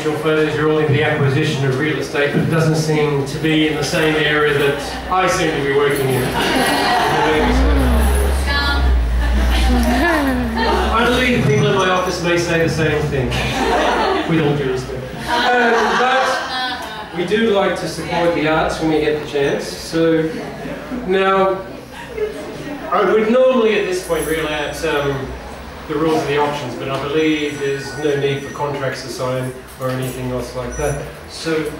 potential photos are all in the acquisition of real estate, but it doesn't seem to be in the same area that I seem to be working in. I believe people in my office may say the same thing, with all due respect. But we do like to support the arts when we get the chance. So now, I would normally at this point reel out the rules of the auctions, but I believe there's no need for contracts to sign or anything else like that. So,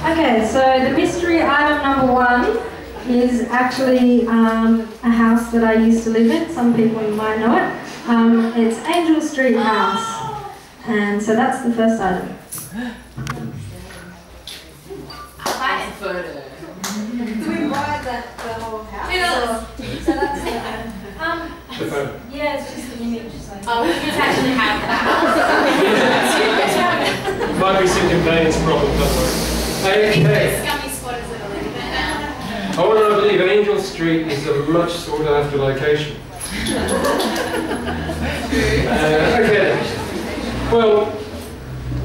okay, so the mystery item number 1 is actually a house that I used to live in. Some people might know it. It's Angel Street House, and so that's the first item. Photo. Do we buy the whole house? So that's the yeah, it's just the image. So. Oh, we just actually have that. Might be some conveyance problem, don't worry. Okay. Scummy squatters that are living there now. I want to believe Angel Street is a much sought after location. Okay. Well,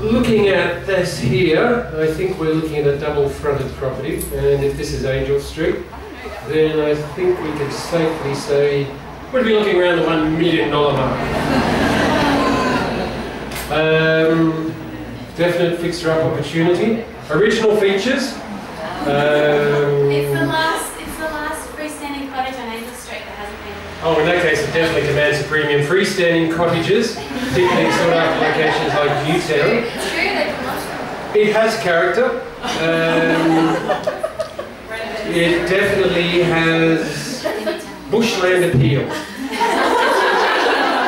looking at this here, I think we're looking at a double-fronted property, and if this is Angel Street, then I think we can safely say we'd be looking around the $1 million mark. Definite fixer-up opportunity. Original features. It's the last freestanding cottage on Angel Street that hasn't been. Oh, in that case, it definitely commands a premium. Freestanding cottages, particularly in sought after locations like Newtown. It's true, they can watch them. It has character. It definitely has bushland appeal.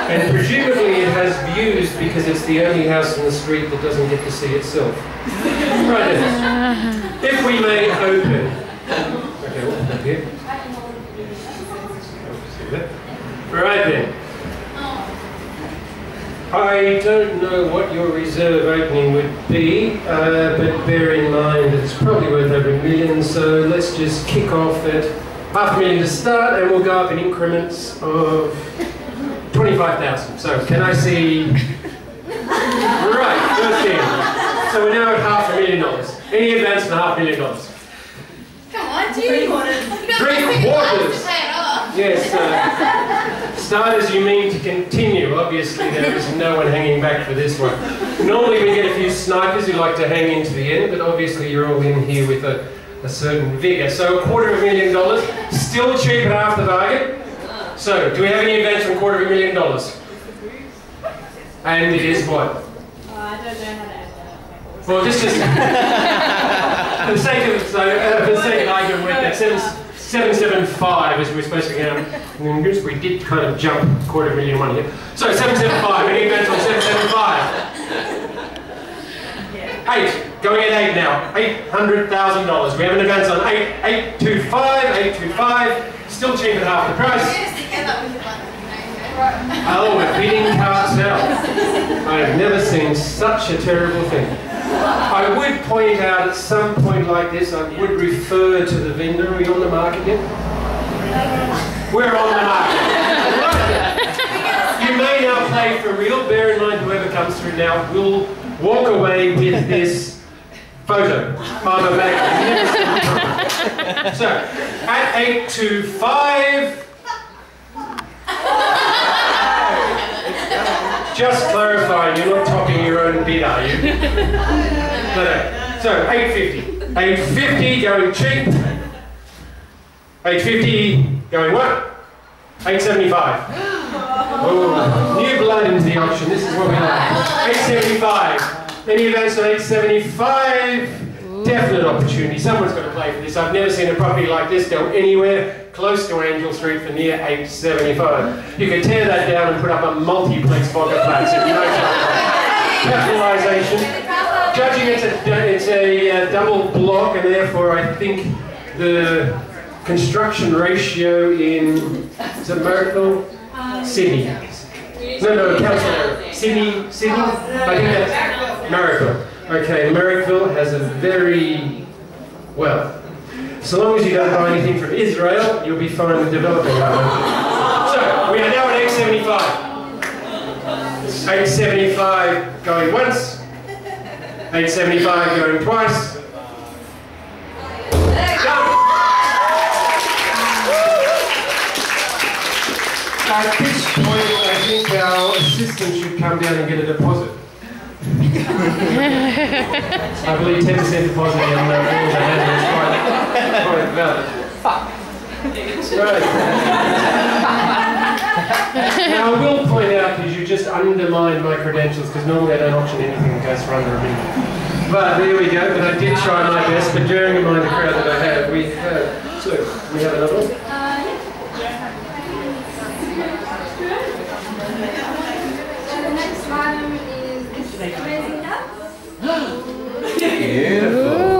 And presumably it has views because it's the only house in the street that doesn't get to see itself. Right then. If we may open. Okay, well, here. Right then. I don't know what your reserve opening would be, but bear in mind that it's probably worth over $1 million, so let's just kick off at $500,000 to start, and we'll go up in increments of 25,000. So can I see? Right, first in. So we're now at $500,000. Any advance for $500,000? Come on, do you want it? 3/4. Yes. Start as you mean to continue. Obviously, there is no one hanging back for this one. Normally, we get a few snipers who like to hang into the end, but obviously, you're all in here with a certain vigour. So, $250,000, still cheap at half the bargain. So, do we have any advance on $250,000? And it is what? I don't know how to add that. Well, just for the sake of argument, with that 775 as we're supposed to get. We did kind of jump $250,000 one here. So 775. Any advance on 775? 8. Going at 8 now. $800,000. We have an advance on 825. 825. Still cheap at half the price. Oh, a bidding cartel. I've never seen such a terrible thing. I would point out at some point like this, I would refer to the vendor. Are we on the market yet? We're on the market. You may now play for real. Bear in mind, whoever comes through now will walk away with this photo of a bag. So, at 825. Just clarifying, you're not topping your own bid, are you? No. So, 850. 850 going cheap. 850 going what? 875. Oh, new blood into the auction. This is what we like. 875. Any advance on 875? Definite opportunity. Someone's got to play for this. I've never seen a property like this go anywhere close to Angel Street for near 875. You could tear that down and put up a multiplex pocket flats in no time. Capitalisation. Judging it's a double block, and therefore I think the construction ratio in, is it Marrickville? Sydney. No, council area. Sydney? I think that's Marrickville. Okay, Marrickville has a very, well, so long as you don't buy anything from Israel, you'll be fine with developing that one. So, we are now at 875. 875 going once. 875 going twice. At this point, I think our assistant should come down and get a deposit. I believe 10% deposit on the rules I have is quite valid. Right. Now, I will point out, because you just undermined my credentials, because normally I don't auction anything that goes for under a minute. But there we go, but I did try my best, but bearing in mind the crowd that I have, we have another one? So the next item is this amazing cup. Beautiful.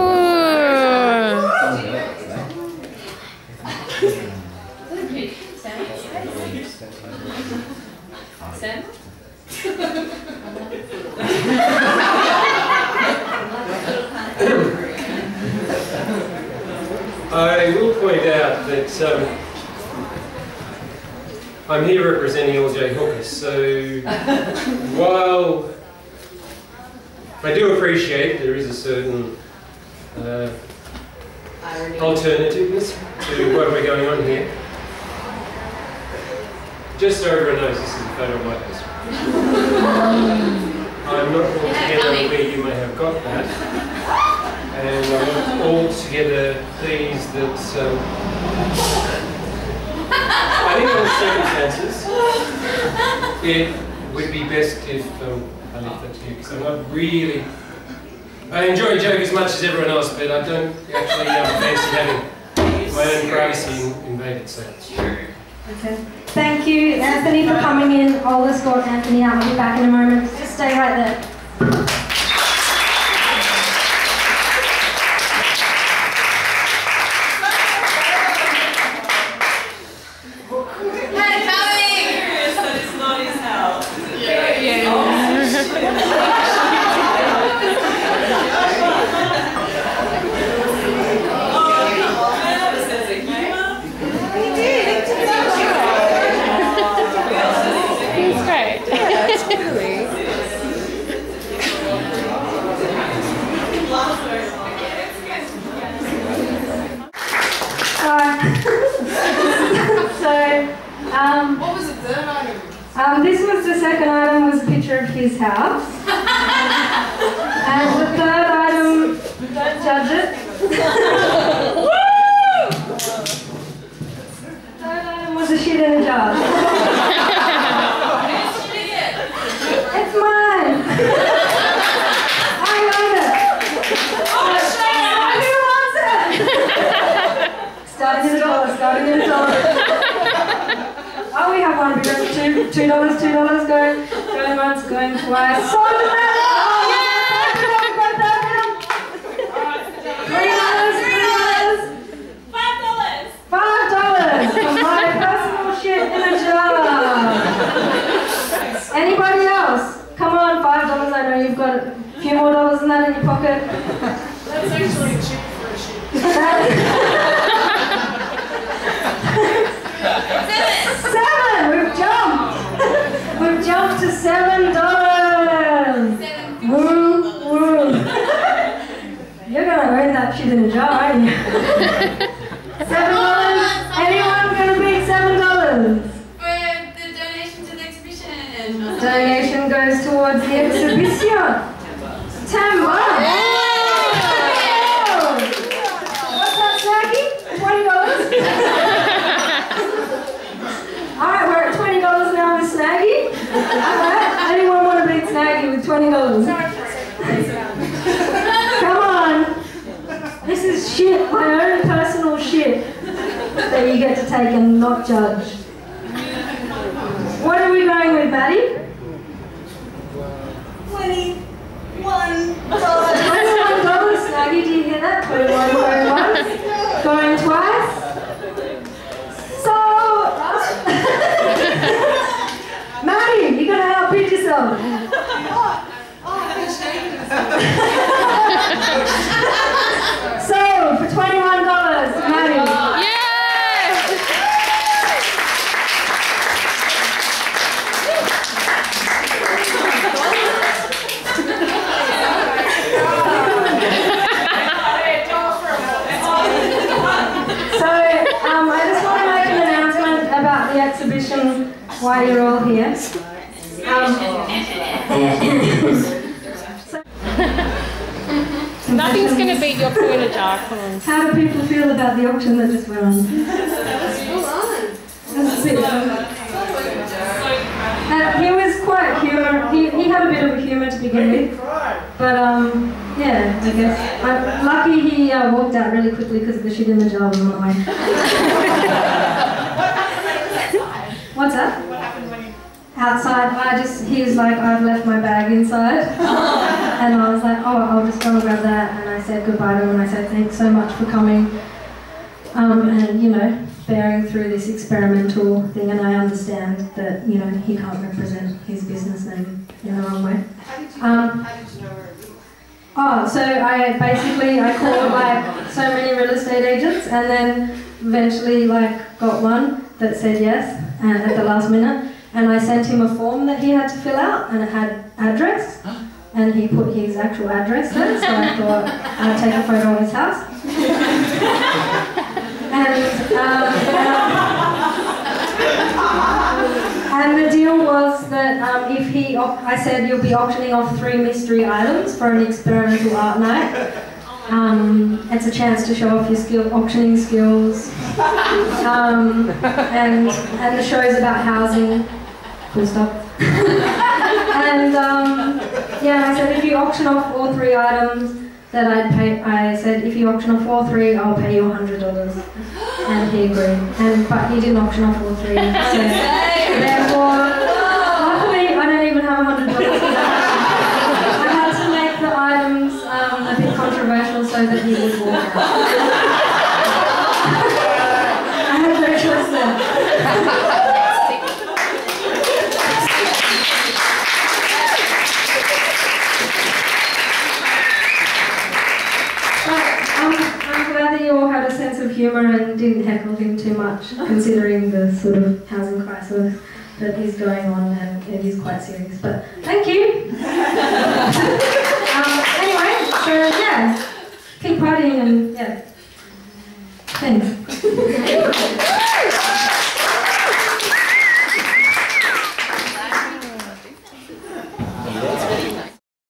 Sam? I will point out that I'm here representing LJ Hawkers, so while I do appreciate there is a certain alternativeness to what we're going on here, just so everyone knows this is a photo of my house. I'm not altogether where you may have got that. And I'm altogether pleased that I think on circumstances it would be best if I left that to you, because I'm not really... I enjoy joke as much as everyone else, but I don't actually fancy having my own privacy invaded, so... Okay. Thank you, Anthony, for coming in. I'll escort Anthony out. I'll be back in a moment. Just stay right there. What was the third item? This was the second item, was a picture of his house. And the third item, don't judge it. Third item was a shit in a jar. It's mine. I own it. Who wants it? Starting in a dollar, starting in a dollar. Oh, we have one. We got $2, $2, going once, going twice. $3, $5 for my personal shit in a jar. Anybody else? Come on, $5. I know you've got a few more dollars than that in your pocket. That's actually cheap for a shit. $7! We've jumped! We've jumped to $7! Woo, woo. You're gonna earn that shit in a jar, aren't you? $7? Anyone gonna beat $7? For the donation to the exhibition. Donation goes towards the exhibition. $10! What's that, Snaggy? $20? Alright, we're at $20 now with Snaggy. Alright, anyone want to beat Snaggy with $20? Come on. This is shit, my own personal shit that you get to take and not judge. What are we going with, Maddie? $21. $21, Snaggy, do you hear that? 21 going once, going twice. Maddie, you gotta outbid yourself. So, for $21, Maddie. Nothing's going to beat your poo in a jar. Come on. How do people feel about the auction that just went on? He was quite he had a bit of a humour to begin with, but yeah, I guess. Lucky he walked out really quickly because the shit in the jar was on the way. What's that? What happened when you... Outside, he was like, I've left my bag inside. And I was like, oh, I'll just go and grab that. And I said goodbye to him and I said, thanks so much for coming. And, you know, bearing through this experimental thing. And I understand that, you know, he can't represent his business name in the wrong way. How did you know where it was? Oh, so I called like so many real estate agents and then eventually like got one that said yes at the last minute. And I sent him a form that he had to fill out and it had address. And he put his actual address there, so I thought I'd take a photo of his house. And the deal was that I said you'll be auctioning off 3 mystery items for an experimental art night. It's a chance to show off your auctioning skills. And the show's about housing. Full stop. And yeah, I said if you auction off all 3 items that I'd pay, I said if you auction off all 3, I'll pay you $100. And he agreed. But he didn't auction off all 3. So therefore, luckily I don't even have $100. I had to make the items a bit controversial so that he would walk out. I had no choice there. I'm glad that you all had a sense of humour and didn't heckle him too much, considering the sort of housing crisis that is going on, and it is quite serious. But thank you. Anyway, so yeah, keep partying and yeah, thanks.